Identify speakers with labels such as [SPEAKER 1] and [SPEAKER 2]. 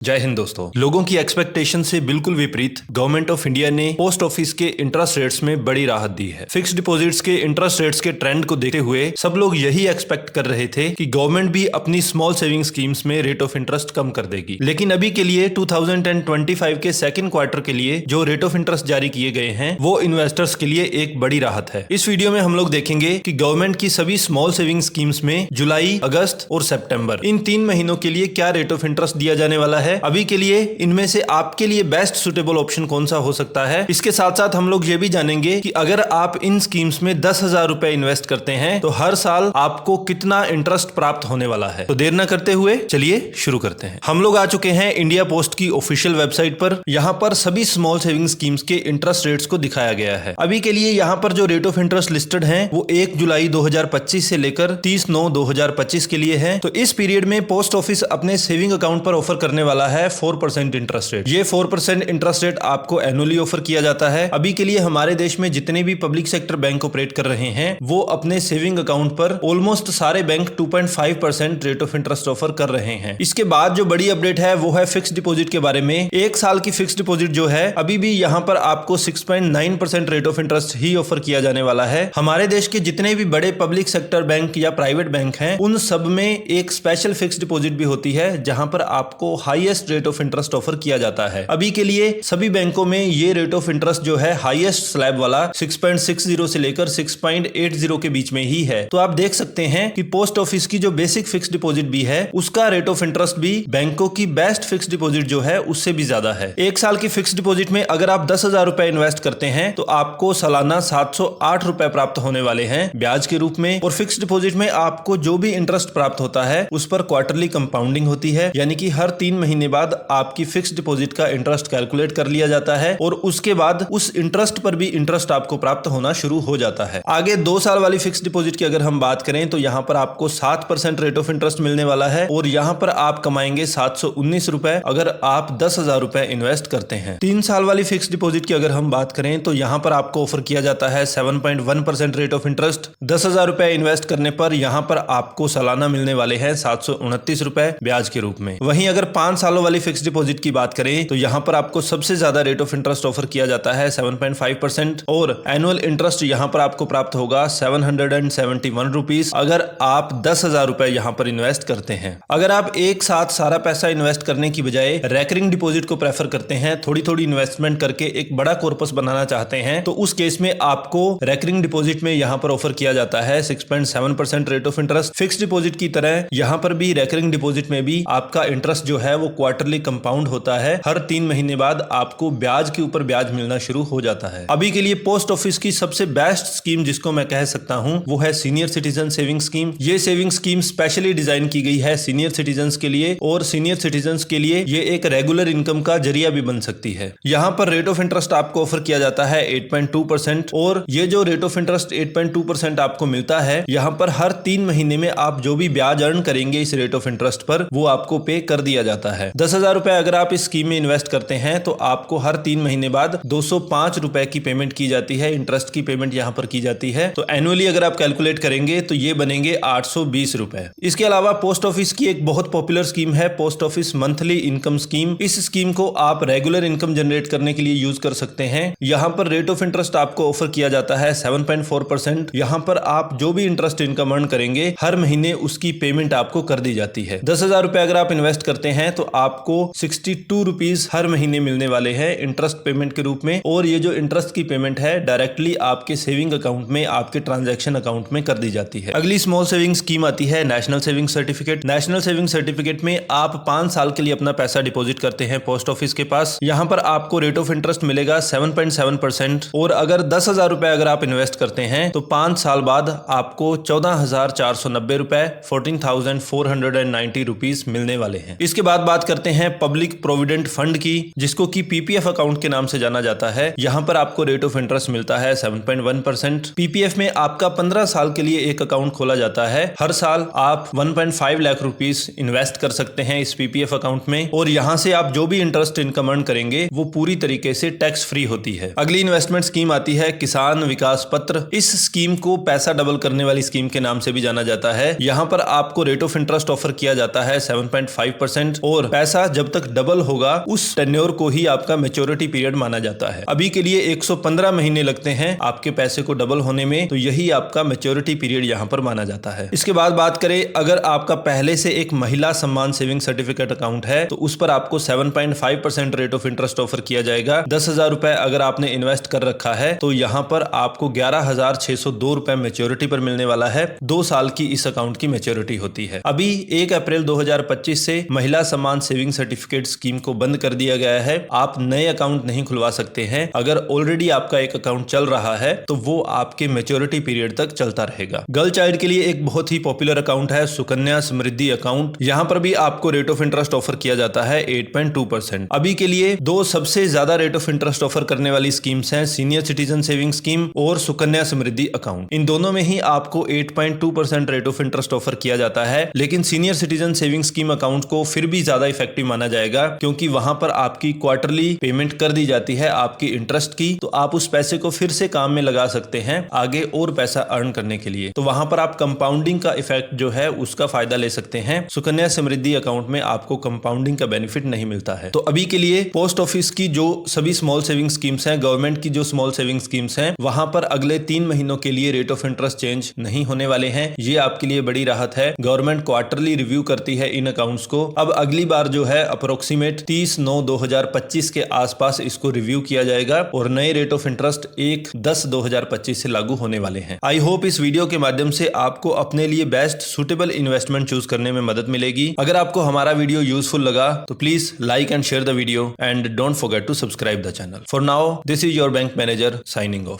[SPEAKER 1] जय हिंद दोस्तों। लोगों की एक्सपेक्टेशन से बिल्कुल विपरीत गवर्नमेंट ऑफ इंडिया ने पोस्ट ऑफिस के इंटरेस्ट रेट्स में बड़ी राहत दी है। फिक्स्ड डिपॉजिट्स के इंटरेस्ट रेट्स के ट्रेंड को देखते हुए सब लोग यही एक्सपेक्ट कर रहे थे कि गवर्नमेंट भी अपनी स्मॉल सेविंग स्कीम्स में रेट ऑफ इंटरेस्ट कम कर देगी। लेकिन अभी के लिए 2025 के सेकेंड क्वार्टर के लिए जो रेट ऑफ इंटरेस्ट जारी किए गए हैं वो इन्वेस्टर्स के लिए एक बड़ी राहत है। इस वीडियो में हम लोग देखेंगे कि गवर्नमेंट की सभी स्मॉल सेविंग स्कीम्स में जुलाई, अगस्त और सितंबर इन 3 महीनों के लिए क्या रेट ऑफ इंटरेस्ट दिया जाने वाला है। अभी के लिए इनमें से आपके लिए बेस्ट सुटेबल ऑप्शन कौन सा हो सकता है। इसके साथ साथ हम लोग ये भी जानेंगे कि अगर आप इन स्कीम्स में 10,000 रुपए इन्वेस्ट करते हैं तो हर साल आपको कितना इंटरेस्ट प्राप्त होने वाला है। तो देर न करते हुए चलिए शुरू करते हैं। हम लोग आ चुके हैं इंडिया पोस्ट की ऑफिशियल वेबसाइट पर। यहाँ पर सभी स्मॉल सेविंग स्कीम्स के इंटरेस्ट रेट्स को दिखाया गया है। अभी के लिए यहाँ पर जो रेट ऑफ इंटरेस्ट लिस्टेड है वो 1 जुलाई 2025 से लेकर 30/9/2025 के लिए है। तो इस पीरियड में पोस्ट ऑफिस अपने सेविंग अकाउंट पर ऑफर करने वाला है 4% इंटरेस्ट रेट। ये 4% इंटरेस्ट रेट आपको एनुअली ऑफर किया जाता है। अभी के लिए हमारे देश में जितने भी पब्लिक सेक्टर बैंक ऑपरेट कर रहे हैं वो अपने सेविंग अकाउंट पर ऑलमोस्ट सारे bank 2.5% rate of interest offer कर रहे हैं। इसके बाद जो बड़ी अपडेट है वो है फिक्स डिपॉजिट के बारे में। 1 साल की फिक्स डिपॉजिट जो है अभी भी यहाँ पर आपको 6.9% rate of interest he offer किया जाने वाला है। हमारे देश के जितने भी बड़े पब्लिक सेक्टर बैंक या प्राइवेट बैंक हैं उन सब में एक स्पेशल फिक्स डिपॉजिट भी होती है जहां पर आपको highest rate of interest offer किया जाता है। अभी के लिए सभी बैंकों में ये रेट ऑफ इंटरेस्ट जो है हाईएस्ट स्लैब वाला 6.60 से लेकर 6.80 के बीच में ही है। तो आप देख सकते हैं कि पोस्ट ऑफिस की जो बेसिक फिक्स डिपॉजिट भी है उसका रेट ऑफ इंटरेस्ट भी बैंकों की बेस्ट फिक्स डिपॉजिट जो है उससे भी ज्यादा है। 1 साल की फिक्स डिपॉजिट में अगर आप 10,000 रुपए इन्वेस्ट करते हैं तो आपको सालाना 708 रुपए प्राप्त होने वाले हैं ब्याज के रूप में। और फिक्स डिपॉजिट में आपको जो भी इंटरेस्ट प्राप्त होता है उस पर क्वार्टरली कंपाउंडिंग होती है, यानी कि हर 3 महीने बाद आपकी फिक्स डिपॉजिट का इंटरेस्ट कैलकुलेट कर लिया जाता है और उसके बाद उस इंटरेस्ट पर भी इंटरेस्ट आपको प्राप्त होना शुरू हो जाता है। आगे 2 साल वाली फिक्स डिपॉजिट की अगर हम बात करें तो यहाँ पर आपको 7% रेट ऑफ इंटरेस्ट मिलने वाला है और यहाँ पर आप कमाएंगे 719 रुपए अगर आप 10,000 रुपए इन्वेस्ट करते हैं। 3 साल वाली फिक्स डिपॉजिट की अगर हम बात करें तो यहाँ पर आपको ऑफर किया जाता है 7.1% रेट ऑफ इंटरेस्ट। 10,000 रुपए इन्वेस्ट करने पर यहाँ पर आपको सालाना मिलने वाले हैं 729 रुपए ब्याज के रूप में। वहीं अगर 5 सालों वाली फिक्स डिपॉजिट की बात करें तो यहाँ पर आपको सबसे ज्यादा रेट ऑफ इंटरेस्ट ऑफर किया जाता है 7.5% और एनुअल इंटरेस्ट यहाँ पर आपको प्राप्त होगा 771 रुपीज अगर आप 10,000 रुपए यहाँ पर इन्वेस्ट करते हैं। अगर आप एक साथ सारा पैसा इन्वेस्ट करने की बजाय रेकरिंग डिपॉजिट को प्रेफर करते हैं, थोड़ी थोड़ी इन्वेस्टमेंट करके एक बड़ा कॉर्पस बनाना चाहते हैं, तो उस केस में आपको रेकरिंग डिपॉजिट में यहाँ पर ऑफर किया जाता है 6.7% rate of interest. Fix deposit की तरह यहाँ पर भी रेकरिंग डिपॉजिट में भी आपका इंटरेस्ट जो है वो क्वार्टरली कंपाउंड होता है। हर 3 महीने बाद आपको ब्याज के ऊपर ब्याज मिलना शुरू हो जाता है। अभी के लिए पोस्ट ऑफिस की सबसे बेस्ट स्कीम जिसको मैं कह सकता हूं वो है सीनियर सिटीजन सेविंग स्कीम। ये सेविंग स्कीम स्पेशली डिजाइन की गई है सीनियर सिटीजन के लिए और सीनियर सिटीजन के लिए ये एक रेगुलर इनकम का जरिया भी बन सकती है। यहाँ पर रेट ऑफ इंटरेस्ट आपको ऑफर किया जाता है 8.2% और ये जो रेट ऑफ इंटरेस्ट 8.2% आपको मिलता है यहाँ पर हर 3 महीने में आप जो भी ब्याज अर्न करेंगे इस रेट ऑफ इंटरेस्ट पर वो आपको पे कर दिया जाता है। 10,000 रुपए अगर आप इस स्कीम में इन्वेस्ट करते हैं तो आपको हर 3 महीने बाद 205 रुपए की पेमेंट की जाती है, इंटरेस्ट की पेमेंट यहाँ पर की जाती है। तो एनुअली अगर आप कैलकुलेट करेंगे तो ये बनेंगे 820 रुपए। इसके अलावा पोस्ट ऑफिस की एक बहुत पॉपुलर स्कीम है post office monthly income scheme. इस स्कीम को आप रेगुलर इनकम जनरेट करने के लिए यूज कर सकते हैं। यहाँ पर रेट ऑफ इंटरेस्ट आपको ऑफर किया जाता है 7.4%। यहाँ पर आप जो भी इंटरेस्ट इनकम अर्न करेंगे हर महीने उसकी पेमेंट आपको कर दी जाती है। 10,000 रुपए अगर आप इन्वेस्ट करते हैं तो आपको 62 रुपीज हर महीने मिलने वाले हैं इंटरेस्ट पेमेंट के रूप में और ये जो इंटरेस्ट की पेमेंट है डायरेक्टली आपके सेविंग अकाउंट में आपके ट्रांजैक्शन अकाउंट में कर दी जाती है। अगली स्मॉल सेविंग स्कीम आती है national saving certificate. National saving certificate में आप 5 साल के लिए अपना पैसा डिपॉजिट करते हैं पोस्ट ऑफिस के पास। यहाँ पर आपको रेट ऑफ इंटरेस्ट मिलेगा 7.7% और अगर 10,000 रुपए अगर आप इन्वेस्ट करते हैं तो 5 साल बाद आपको 14,490 रुपए 14,490 रुपीज मिलने वाले हैं। इसके बाद बात करते हैं पब्लिक प्रोविडेंट फंड की जिसको कि पीपीएफ अकाउंट के नाम से जाना जाता है। यहाँ पर आपको रेट ऑफ इंटरेस्ट मिलता है 7.1%। पीपीएफ में आपका 15 साल के लिए एक अकाउंट खोला जाता है। हर साल आप 1.5 लाख रुपीस इन्वेस्ट कर सकते हैं इस पीपीएफ अकाउंट में और यहाँ से आप जो भी इंटरेस्ट इनकम अर्न करेंगे वो पूरी तरीके से टैक्स फ्री होती है। अगली इन्वेस्टमेंट स्कीम आती है किसान विकास पत्र। इस स्कीम को पैसा डबल करने वाली स्कीम के नाम से भी जाना जाता है। यहाँ पर आपको रेट ऑफ इंटरेस्ट ऑफर किया जाता है 7.5% और पैसा जब तक डबल होगा उस टेन्योर को ही आपका मैच्योरिटी पीरियड माना जाता है। अभी के लिए 115 महीने लगते हैं आपके पैसे को डबल होने में, तो यही आपका मैच्योरिटी पीरियड यहाँ पर माना जाता है। इसके बाद बात करें, अगर आपका पहले से एक महिला सम्मान सेविंग सर्टिफिकेट अकाउंट है तो उस पर आपको 7.5% रेट ऑफ इंटरेस्ट ऑफर किया जाएगा। 10,000 रुपए अगर आपने इन्वेस्ट कर रखा है तो यहाँ पर आपको 11,602 रुपए मैच्योरिटी पर मिलने वाला है। 2 साल की इस अकाउंट की मैच्योरिटी होती है। अभी 1 अप्रैल 2025 से महिला सम्मान सेविंग सर्टिफिकेट स्कीम को बंद कर दिया गया है। आप नए अकाउंट नहीं खुलवा सकते हैं। अगर ऑलरेडी आपका एक अकाउंट चल रहा है तो वो आपके मैच्योरिटी पीरियड तक चलता रहेगा। गर्ल चाइल्ड के लिए एक बहुत ही पॉपुलर अकाउंट है सुकन्या समृद्धि अकाउंट। यहाँ पर भी आपको रेट ऑफ इंटरेस्ट ऑफर किया जाता है 8.2%। अभी के लिए 2 सबसे ज्यादा रेट ऑफ इंटरेस्ट ऑफर करने वाली स्कीम्स हैं, सीनियर सिटीजन सेविंग स्कीम और सुकन्या समृद्धि अकाउंट। इन दोनों में ही आपको 8.2% रेट ऑफ इंटरेस्ट ऑफर किया जाता है, लेकिन senior citizen saving scheme account को फिर भी ज्यादा इफेक्टिव माना जाएगा क्योंकि वहां पर आपकी क्वार्टरली पेमेंट कर दी जाती है आपकी इंटरेस्ट की, तो आप उस पैसे को फिर से काम में लगा सकते हैं आगे और पैसा अर्न करने के लिए। तो वहां पर आप कंपाउंडिंग का इफेक्ट जो है उसका फायदा ले सकते हैं। सुकन्या समृद्धि अकाउंट में आपको कंपाउंडिंग का बेनिफिट नहीं मिलता है। तो अभी के लिए पोस्ट ऑफिस की जो सभी स्मॉल सेविंग स्कीम्स हैं, गवर्नमेंट की जो स्मॉल सेविंग स्कीम्स हैं, वहां पर अगले 3 महीनों के लिए रेट ऑफ इंटरेस्ट चेंज नहीं होने वाले हैं। ये आपके लिए बड़ी राहत है। गवर्नमेंट क्वार्टरली रिव्यू करती है इन अकाउंट्स को। अब अगली बार जो है अप्रोक्सीमेट 30/9/2025 के आसपास इसको रिव्यू किया जाएगा और नए रेट ऑफ इंटरेस्ट 1/10/2025 से लागू होने वाले हैं। आई होप इस वीडियो के माध्यम से आपको अपने लिए बेस्ट सुटेबल इन्वेस्टमेंट चूज करने में मदद मिलेगी। अगर आपको हमारा वीडियो यूजफुल लगा तो please like and share the video and don't forget to subscribe the channel. For now this is your bank manager signing of.